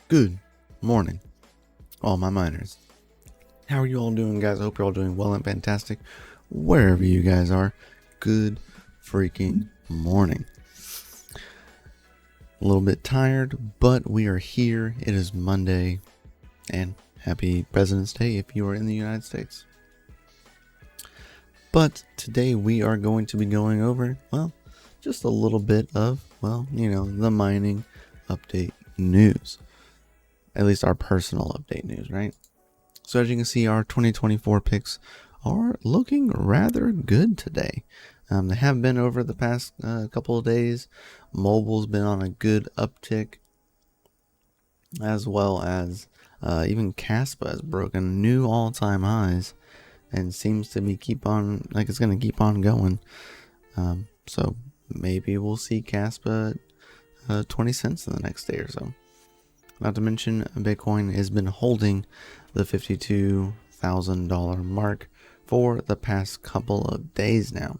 Good morning, all my miners. How are you all doing, guys? I hope you're all doing well and fantastic wherever you guys are. Good freaking morning. A little bit tired, but we are here. It is Monday, and happy President's Day if you are in the United States. But today we are going to be going over, well, just a little bit of, the mining update news. At least our personal update news, right? So as you can see, our 2024 picks are looking rather good today. They have been over the past couple of days. Mobile's been on a good uptick, as well as even Caspa has broken new all-time highs and seems to be it's going to keep on going. So maybe we'll see Caspa at 20 cents in the next day or so. Not to mention, Bitcoin has been holding the $52,000 mark for the past couple of days now.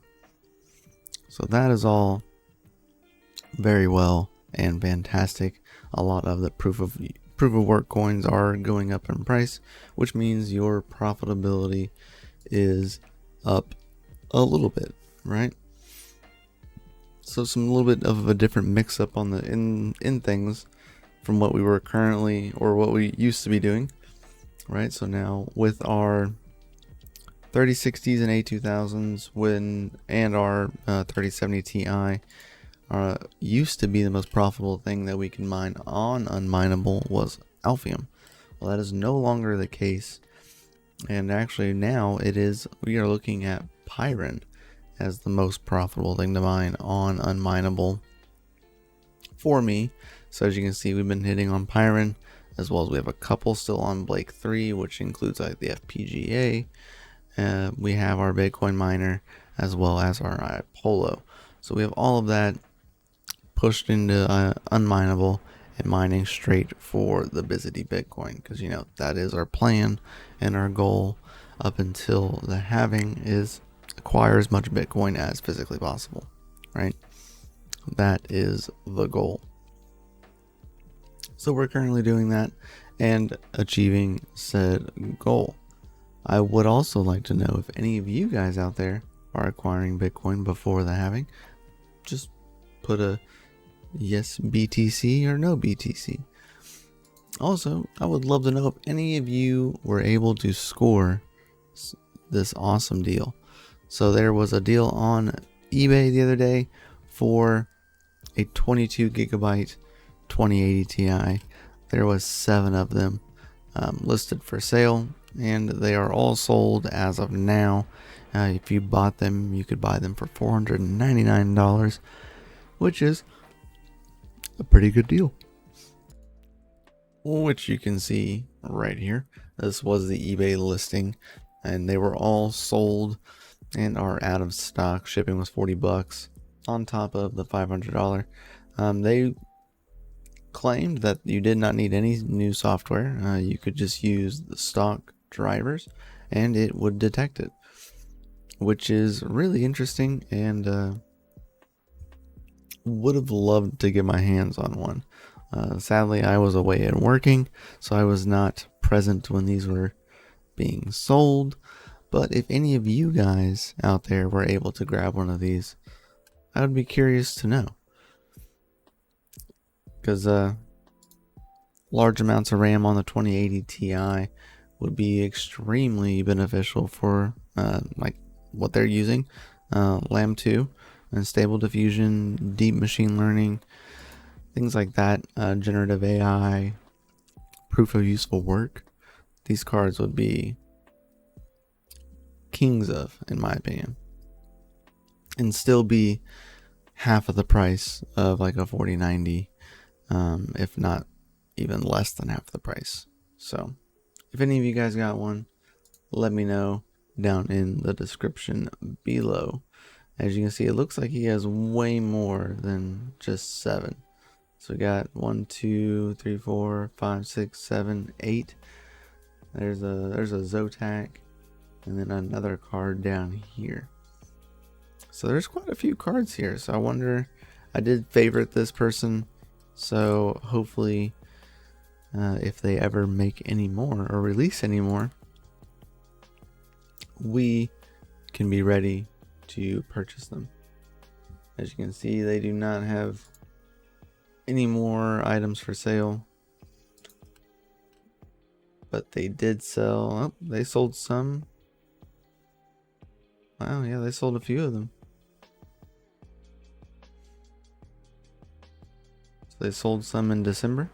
So that is all very well and fantastic. A lot of the proof of work coins are going up in price, which means your profitability is up a little bit, right? So some little bit of a different mix up on the in things from what we were currently, or what we used to be doing, right? So now with our 3060s and A2000s and our 3070 Ti used to be the most profitable thing that we can mine on Unmineable was Alphium. Well, that is no longer the case, and actually now we are looking at Pyron as the most profitable thing to mine on Unmineable for me. So as you can see, we've been hitting on Pyron, as well as we have a couple still on Blake 3, which includes like the FPGA. We have our Bitcoin miner, as well as our iPolo. So we have all of that pushed into Unmineable and mining straight for the Bizity Bitcoin, because that is our plan and our goal up until the halving is acquire as much Bitcoin as physically possible, right? That is the goal. So we're currently doing that and achieving said goal. I would also like to know if any of you guys out there are acquiring Bitcoin before the halving. Just put a yes BTC or no BTC. Also, I would love to know if any of you were able to score this awesome deal. So there was a deal on eBay the other day for a 22GB 2080 Ti. There was 7 of them listed for sale, and they are all sold as of now. If you bought them, you could buy them for $499, which is a pretty good deal, which you can see right here. This was the eBay listing, and they were all sold and are out of stock. Shipping was $40 on top of the $500. They claimed that you did not need any new software. You could just use the stock drivers and it would detect it, which is really interesting, and would have loved to get my hands on one. Sadly, I was away and working, so I was not present when these were being sold. But if any of you guys out there were able to grab one of these, I would be curious to know. Because large amounts of RAM on the 2080 Ti would be extremely beneficial for like what they're using, Lam 2 and stable diffusion, deep machine learning, things like that, generative AI, proof of useful work. These cards would be kings of, in my opinion, and still be half of the price of like a 4090. If not even less than half the price. So if any of you guys got one, let me know down in the description below. As you can see, it looks like he has way more than just 7. So we got 1, 2, 3, 4, 5, 6, 7, 8. There's a Zotac, and then another card down here. So there's quite a few cards here. So I wonder, I did favorite this person, so hopefully if they ever make any more or release any more, we can be ready to purchase them. As you can see, they do not have any more items for sale, but they did sell. Oh, they sold some. Wow, yeah, they sold a few of them. So they sold some in December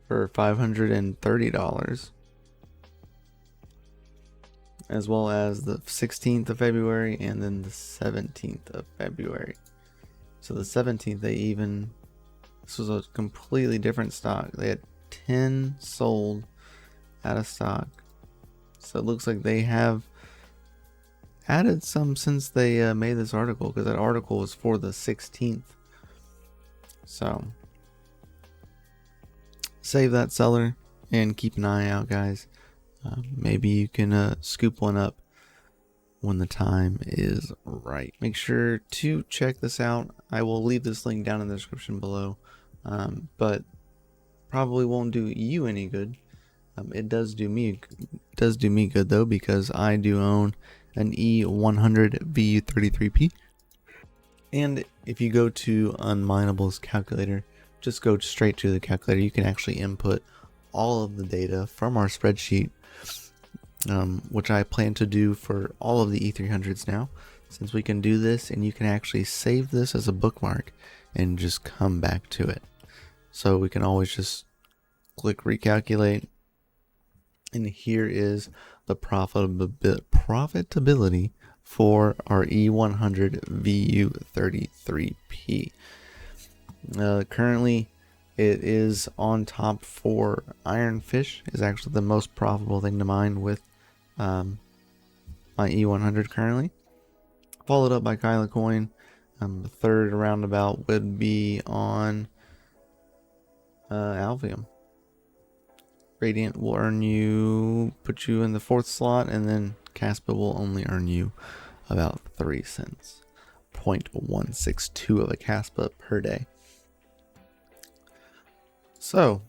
for $530, as well as the 16th of February and then the 17th of February. So the 17th, this was a completely different stock. They had 10 sold out of stock. So it looks like they have added some since they made this article, because that article was for the 16th. So save that seller and keep an eye out, guys. Maybe you can scoop one up when the time is right. Make sure to check this out. I will leave this link down in the description below, but probably won't do you any good. It does do me good though, because I do own an E100 VU33P. And if you go to Unminable's calculator, just go straight to the calculator. You can actually input all of the data from our spreadsheet, which I plan to do for all of the E300s now, since we can do this, and you can actually save this as a bookmark and just come back to it. So we can always just click recalculate, and here is the profitability for our E100 VU33P. Currently it is on top for Ironfish, is actually the most profitable thing to mine with my E100 currently, followed up by Kyla Coin. The third roundabout would be on Alvium. Radiant will put you in the 4th slot, and then Caspa will only earn you about 3 cents, 0.162 of a Caspa per day. So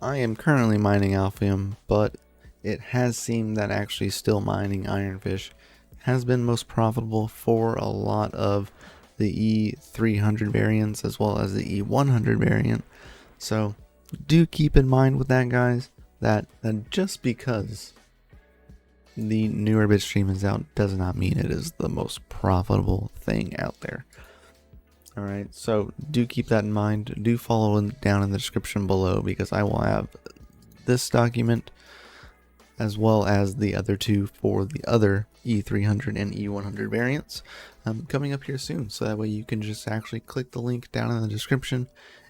I am currently mining Alphium, but it has seemed that actually still mining Ironfish has been most profitable for a lot of the E300 variants as well as the E100 variant. So do keep in mind with that, guys, that just because the newer bitstream is out does not mean it is the most profitable thing out there. Alright, so do keep that in mind. Do follow down in the description below, because I will have this document as well as the other two for the other E300 and E100 variants coming up here soon. So that way you can just actually click the link down in the description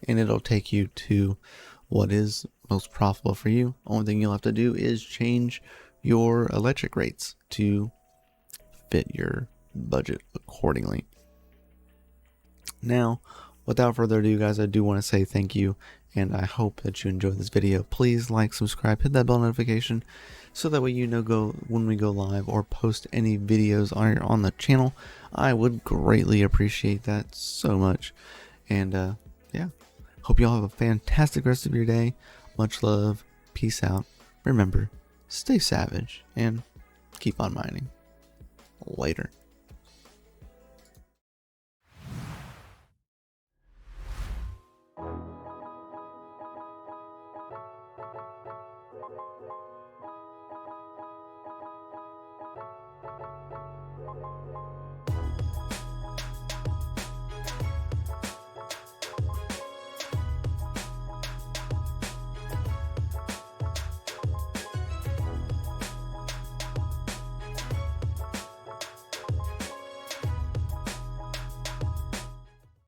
and it'll take you to what is most profitable for you. Only thing you'll have to do is change your electric rates to fit your budget accordingly. Now, without further ado, guys, I do want to say thank you, and I hope that you enjoyed this video. Please like, subscribe, hit that bell notification, so that way you know when we go live or post any videos on the channel. I would greatly appreciate that so much. And yeah, hope you all have a fantastic rest of your day. Much love, peace out. Remember, stay savage and keep on mining. Later.